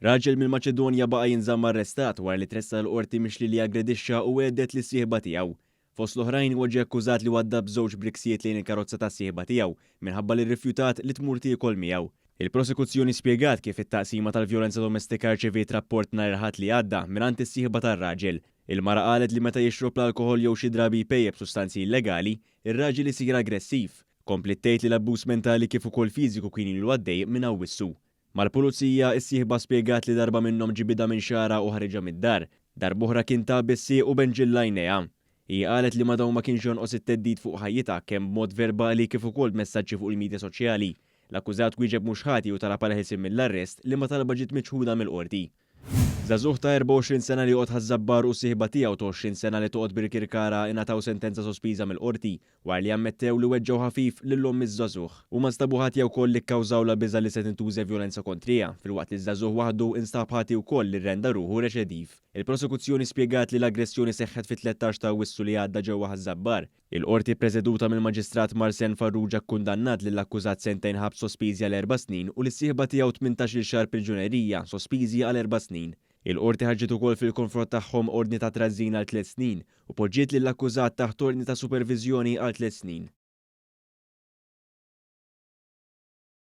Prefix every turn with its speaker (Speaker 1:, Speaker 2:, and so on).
Speaker 1: Raġel mill-Maċedonja baqa' jinżamm arrestat wara li tressa l-qorti mixli li aggredixxa u għedet lis sieħba tiegħu. Fost l-oħrajn huwa ġie akkużat li waddab żewġ briksijiet lejn il-karozza tas-sieħba tiegħu minħabba li rrifjutat li tmur tiekol miegħu. Il-prosekuzzjoni spjegat kif it-taqsima tal-vjolenza domestika rċeviet rapport nhar il-Ħadd li għadda mingħand is-sieħba tar-raġel. Il-mara qalet li meta jixrob l-alkoħol jew xi drabi jpejjeb sustanzi illegali, ir-raġel isir aggressiv. Kompli tgħid li l-abbuż mentali kif ukoll fiżiku kien ilu għaddej minn awwissu. Mal-pulizija is-sieħba spjegat li darba minnhom ġibida minn xara u ħareġa mid-dar. Darb'oħra kien ta' bissieq u benġilla jnejha. Hija qalet li madaw ma kienx jonqos it-teddid fuq ħajjitha kemm b'mod verbali kif ukoll messaġġi fuq il-midja soċjali. L-akkużat wieġeb mhux ħati u talab għal ħelsien mill-arrest li ma talba ġiet miċħuda mill-qorti. Żagħżugħ ta' 24 sena li joqgħod ħażabbar u sieħba tiegħu ta' 20 sena li toqgħod bil-Kirkara ingħataw sentenza sospiża mill-qorti wara li ammettew li weġġew ħafif lil omm iż-żagħżugħ. Huma nstabu ħati wkoll li kkawżaw la biża' li se tintuża vjolenza kontrija filwaqt li ż-żagħżugħ waħdu instab ħati wkoll li rrenda ruħu reċediv. Il-prosekuzzjoni spjegat li l-aggressjoni seħħet fit-13 ta' Awwissu li għadda ġewwa ħażabbar. Il-qorti preżeduta mill-Maġistrat Marsen Farrugia kkundannat lill-akkużat sentejn ħabs sospiżi għal 4 snin u lis-sieħba tiegħu 18-il xahar priġunerija sospiżi għal 4 snin. Il-qorti ħarġet ukoll fil-konfront tagħhom ordni ta' trażżin għal 3 snin u poġġiet lill-akkużat taħt ordni ta' superviżjoni għal 3 snin.